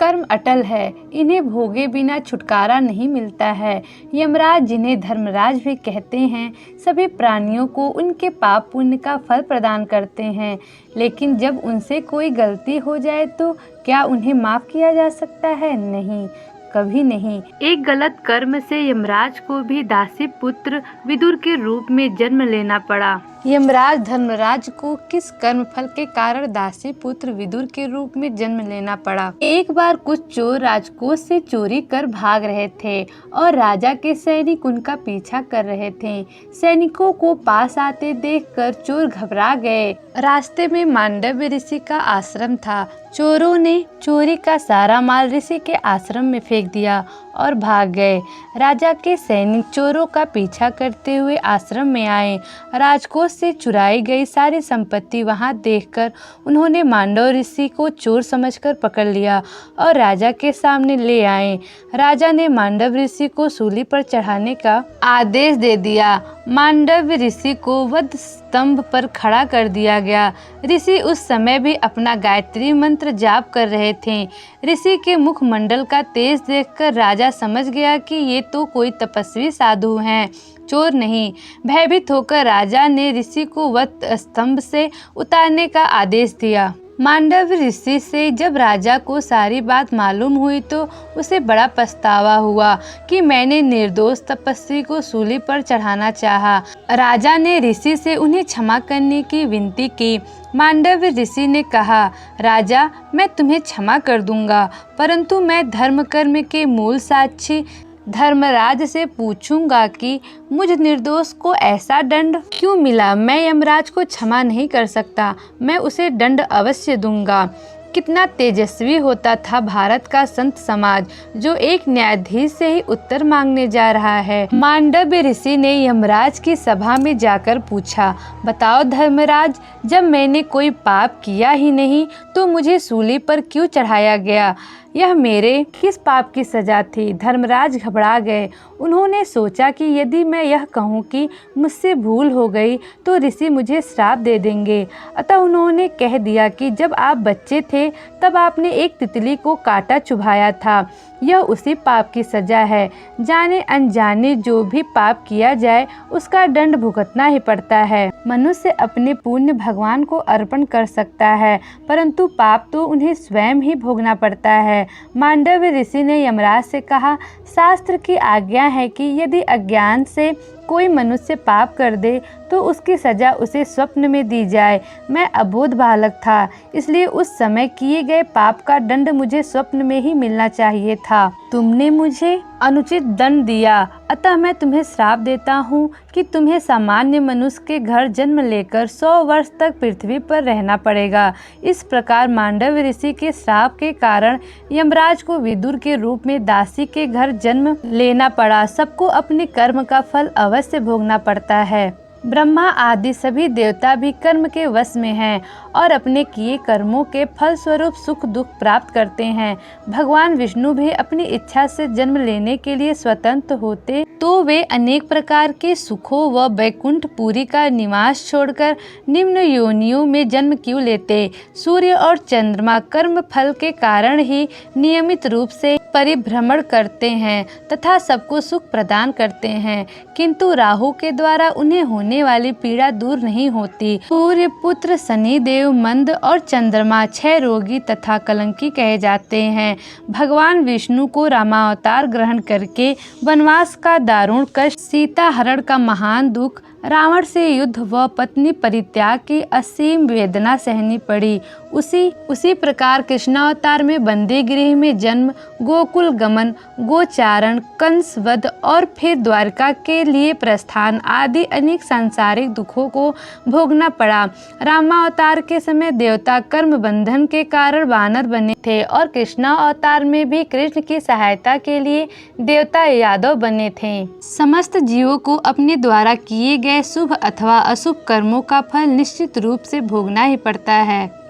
कर्म अटल है, इन्हें भोगे बिना छुटकारा नहीं मिलता है। यमराज, जिन्हें धर्मराज भी कहते हैं, सभी प्राणियों को उनके पाप पुण्य का फल प्रदान करते हैं। लेकिन जब उनसे कोई गलती हो जाए तो क्या उन्हें माफ किया जा सकता है? नहीं, कभी नहीं। एक गलत कर्म से यमराज को भी दासी पुत्र विदुर के रूप में जन्म लेना पड़ा। यमराज धर्मराज को किस कर्म फल के कारण दासी पुत्र विदुर के रूप में जन्म लेना पड़ा? एक बार कुछ चोर राजकोष से चोरी कर भाग रहे थे और राजा के सैनिक उनका पीछा कर रहे थे। सैनिकों को पास आते देखकर चोर घबरा गए। रास्ते में मांडव्य ऋषि का आश्रम था। चोरों ने चोरी का सारा माल ऋषि के आश्रम में फेंक दिया और भाग गए। राजा के सैनिक चोरों का पीछा करते हुए आश्रम में आए। राजकोष से चुराई गई सारी संपत्ति वहां देखकर उन्होंने मांडव ऋषि को चोर समझकर पकड़ लिया और राजा के सामने ले आए। राजा ने मांडव ऋषि को सूली पर चढ़ाने का आदेश दे दिया। मांडव ऋषि को वध स्तंभ पर खड़ा कर दिया गया। ऋषि उस समय भी अपना गायत्री मंत्र जाप कर रहे थे। ऋषि के मुखमंडल का तेज देखकर राजा समझ गया कि ये तो कोई तपस्वी साधु हैं, चोर नहीं। भयभीत होकर राजा ने ऋषि को वध स्तंभ से उतारने का आदेश दिया। मांडव ऋषि से जब राजा को सारी बात मालूम हुई तो उसे बड़ा पछतावा हुआ कि मैंने निर्दोष तपस्वी को सूली पर चढ़ाना चाहा। राजा ने ऋषि से उन्हें क्षमा करने की विनती की। मांडव ऋषि ने कहा, राजा, मैं तुम्हें क्षमा कर दूंगा, परंतु मैं धर्म कर्म के मूल साक्षी धर्मराज से पूछूंगा कि मुझ निर्दोष को ऐसा दंड क्यों मिला। मैं यमराज को क्षमा नहीं कर सकता, मैं उसे दंड अवश्य दूंगा। कितना तेजस्वी होता था भारत का संत समाज, जो एक न्यायाधीश से ही उत्तर मांगने जा रहा है। मांडव्य ऋषि ने यमराज की सभा में जाकर पूछा, बताओ धर्मराज, जब मैंने कोई पाप किया ही नहीं तो मुझे सूली पर क्यों चढ़ाया गया? यह मेरे किस पाप की सजा थी? धर्मराज घबरा गए। उन्होंने सोचा कि यदि मैं यह कहूँ कि मुझसे भूल हो गई तो ऋषि मुझे श्राप दे देंगे। अतः उन्होंने कह दिया कि जब आप बच्चे थे तब आपने एक तितली को काटा चुभाया था, यह उसी पाप की सजा है। जाने अनजाने जो भी पाप किया जाए उसका दंड भुगतना ही पड़ता है। मनुष्य अपने पुण्य भगवान को अर्पण कर सकता है, परंतु पाप तो उन्हें स्वयं ही भोगना पड़ता है। मांडव्य ऋषि ने यमराज से कहा, शास्त्र की आज्ञा है कि यदि अज्ञान से कोई मनुष्य पाप कर दे तो उसकी सजा उसे स्वप्न में दी जाए। मैं अबोध बालक था, इसलिए उस समय किए गए पाप का दंड मुझे स्वप्न में ही मिलना चाहिए था। तुमने मुझे अनुचित दंड दिया, अतः मैं तुम्हें श्राप देता हूँ कि तुम्हें सामान्य मनुष्य के घर जन्म लेकर 100 वर्ष तक पृथ्वी पर रहना पड़ेगा। इस प्रकार मांडव्य ऋषि के श्राप के कारण यमराज को विदुर के रूप में दासी के घर जन्म लेना पड़ा। सबको अपने कर्म का फल अवश्य भोगना पड़ता है। ब्रह्मा आदि सभी देवता भी कर्म के वश में हैं और अपने किए कर्मों के फल स्वरूप सुख दुख प्राप्त करते हैं। भगवान विष्णु भी अपनी इच्छा से जन्म लेने के लिए स्वतंत्र होते तो वे अनेक प्रकार के सुखों व वैकुंठपुरी का निवास छोड़कर निम्न योनियों में जन्म क्यों लेते? सूर्य और चंद्रमा कर्म फल के कारण ही नियमित रूप से परिभ्रमण करते हैं तथा सबको सुख प्रदान करते हैं, किंतु राहु के द्वारा उन्हें होने वाली पीड़ा दूर नहीं होती। सूर्य पुत्र शनिदेव मंद और चंद्रमा 6 रोगी तथा कलंकी कहे जाते हैं। भगवान विष्णु को रामावतार ग्रहण करके वनवास का दारुण कष्ट, सीता हरण का महान दुख, रावण से युद्ध व पत्नी परित्याग की असीम वेदना सहनी पड़ी। उसी प्रकार कृष्णावतार में बंदी गृह में जन्म, गोकुल गमन, गोचारण, कंस वध और फिर द्वारका के लिए प्रस्थान आदि अनेक सांसारिक दुखों को भोगना पड़ा। रामावतार के समय देवता कर्म बंधन के कारण वानर बने थे और कृष्णावतार में भी कृष्ण की सहायता के लिए देवता यादव बने थे। समस्त जीवों को अपने द्वारा किए गए शुभ अथवा अशुभ कर्मों का फल निश्चित रूप से भोगना ही पड़ता है।